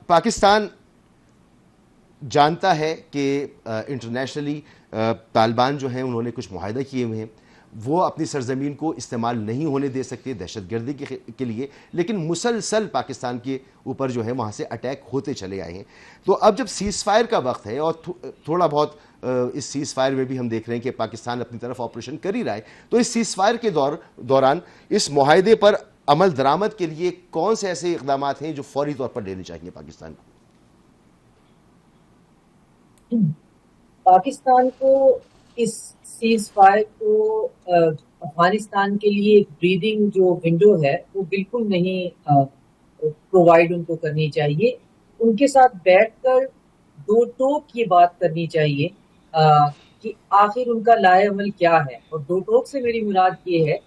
پاکستان جانتا ہے کہ انٹرنیشنلی طالبان جو ہیں انہوں نے کچھ معاہدہ کیے ہوئے ہیں، وہ اپنی سرزمین کو استعمال نہیں ہونے دے سکتے دہشت گردی کے لیے، لیکن مسلسل پاکستان کے اوپر جو ہے وہاں سے اٹیک ہوتے چلے آئے ہیں. تو اب جب سیز فائر کا وقت ہے اور تھوڑا بہت اس سیز فائر میں بھی ہم دیکھ رہے ہیں کہ پاکستان اپنی طرف آپریشن کر ہی رہا ہے، تو اس سیز فائر کے دوران اس معاہدے پر عمل درآمد کے لیے کون سے ایسے اقدامات ہیں جو فوری طور پر لینے چاہیے پاکستان کو؟ پاکستان کو اس سیز فائر کو افغانستان کے لیے ایک بریدنگ جو ونڈو ہے وہ بالکل نہیں پرووائڈ ان کو کرنی چاہیے. ان کے ساتھ بیٹھ کر دو ٹوک یہ بات کرنی چاہیے کہ آخر ان کا لائے عمل کیا ہے. اور دو ٹوک سے میری مراد یہ ہے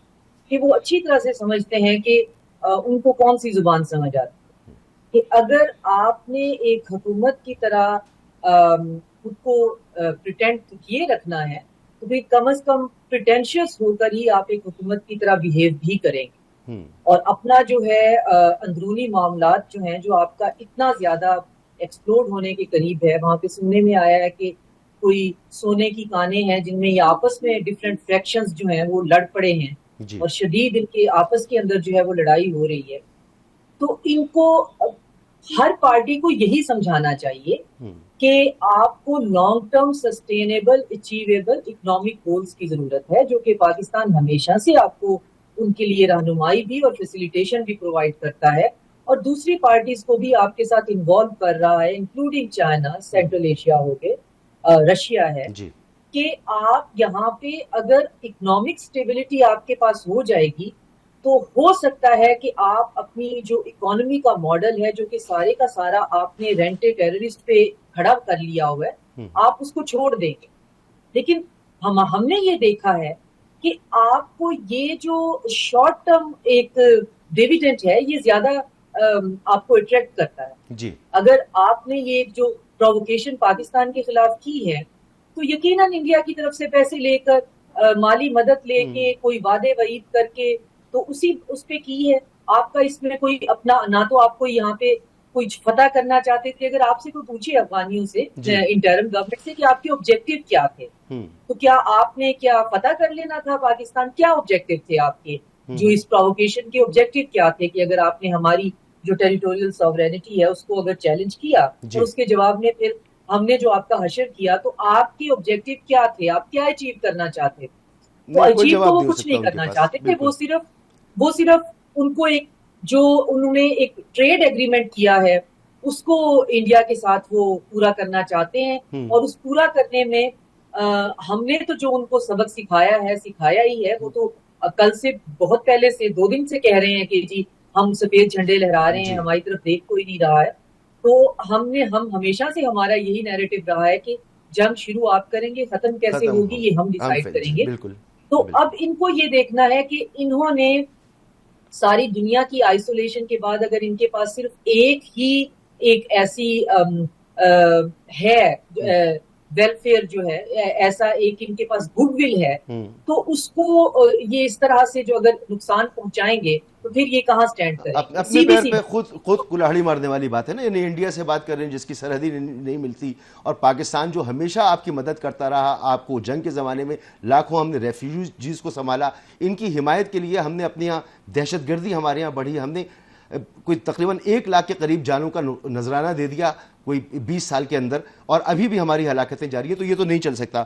کہ وہ اچھی طرح سے سمجھتے ہیں کہ ان کو کون سی زبان سمجھ آتی ہے. کہ اگر آپ نے ایک حکومت کی طرح خود کو پریٹینڈ کیے رکھنا ہے تو پھر کم از کم پریٹینشیس ہو کر ہی آپ ایک حکومت کی طرح بیہیو بھی کریں گے. اور اپنا جو ہے اندرونی معاملات جو ہیں جو آپ کا اتنا زیادہ ایکسپلوڈ ہونے کے قریب ہے، وہاں پہ سننے میں آیا ہے کہ کوئی سونے کی کانیں ہیں جن میں یہ آپس میں ڈفرینٹ فریکشنز جو ہیں وہ لڑ پڑے ہیں اور شدید ان کے آپس کے اندر جو ہے وہ لڑائی ہو رہی ہے. تو ان کو ہر پارٹی کو یہی سمجھانا چاہیے کہ آپ کو long term sustainable achievable economic goals کی ضرورت ہے، جو کہ پاکستان ہمیشہ سے آپ کو ان کے لیے رہنمائی بھی اور فیسیلیٹیشن بھی پرووائڈ کرتا ہے، اور دوسری پارٹیز کو بھی آپ کے ساتھ انوالو کر رہا ہے، انکلوڈنگ چائنا، سینٹرل ایشیا ہو گئے، رشیا ہے. کہ آپ یہاں پہ اگر اکنامک سٹیبلٹی آپ کے پاس ہو جائے گی تو ہو سکتا ہے کہ آپ اپنی جو اکانومی کا ماڈل ہے جو کہ سارے کا سارا آپ نے رینٹے ٹیررسٹ پہ کھڑا کر لیا ہوا ہے، آپ اس کو چھوڑ دیں گے. لیکن ہم نے یہ دیکھا ہے کہ آپ کو یہ جو شارٹ ٹرم ایک ڈیویڈنٹ ہے یہ زیادہ آپ کو اٹریکٹ کرتا ہے. اگر آپ نے یہ جو پرووکیشن پاکستان کے خلاف کی ہے تو یقیناً انڈیا کی طرف سے پیسے لے کر مالی مدد لے کے کوئی وعدے وعید کر کے تو اس پہ کی ہے. آپ کا اس میں کوئی اپنا نہ تو آپ کو یہاں پہ کوئی فتح کرنا چاہتے تھے. اگر آپ سے کوئی پوچھے افغانیوں سے انٹرم گورنمنٹ سے کہ آپ کے آبجیکٹو کیا تھے تو کیا آپ نے کیا فتح کر لینا تھا پاکستان؟ کیا آبجیکٹو تھے آپ کے؟ جو اس پرووکیشن کے آبجیکٹو کیا تھے کہ اگر آپ نے ہماری جو ٹیریٹوریل سوورینٹی ہے اس کو اگر چیلنج کیا اور اس کے جواب میں پھر ہم نے جو آپ کا حشر کیا تو آپ کے آبجیکٹو کیا تھے؟ آپ کیا اچیو کرنا چاہتے تھے؟ تو اچیو تو وہ کچھ نہیں کرنا چاہتے تھے. وہ صرف ان کو ایک جو انہوں نے ایک ٹریڈ ایگریمنٹ کیا ہے اس کو انڈیا کے ساتھ وہ پورا کرنا چاہتے ہیں. اور اس پورا کرنے میں ہم نے تو جو ان کو سبق سکھایا ہی ہے. وہ تو کل سے بہت پہلے سے 2 دن سے کہہ رہے ہیں کہ جی ہم سفید جھنڈے لہرا رہے ہیں، ہماری طرف دیکھ کوئی نہیں رہا ہے. تو ہم ہمیشہ سے ہمارا یہی نیریٹو رہا ہے کہ جنگ شروع آپ کریں گے، ختم کیسے ہوگی یہ ہم ڈیسائیڈ کریں گے. تو اب ان کو یہ دیکھنا ہے کہ انہوں نے ساری دنیا کی آئسولیشن کے بعد اگر ان کے پاس صرف ایک ایسی ہے ویلفیئر جو ہے، ایسا ایک ان کے پاس گڈ ول ہے تو اس کو یہ اس طرح سے جو اگر نقصان پہنچائیں گے تو پھر یہ کہاں سٹینڈ کریں گے؟ اپنے پیر پہ خود کلاڑی مارنے والی بات ہے نا. یعنی انڈیا سے بات کر رہے ہیں جس کی سرحدی نہیں ملتی، اور پاکستان جو ہمیشہ آپ کی مدد کرتا رہا، آپ کو جنگ کے زمانے میں لاکھوں ہم نے ریفیوجیز کو سنبھالا، ان کی حمایت کے لیے ہم نے اپنے یہاں دہشت گردی ہمارے یہاں بڑھی، ہم نے کوئی تقریباً 1 لاکھ کے قریب جانوں کا نذرانہ دے دیا کوئی 20 سال کے اندر، اور ابھی بھی ہماری ہلاکتیں جاری ہیں. تو یہ تو نہیں چل سکتا.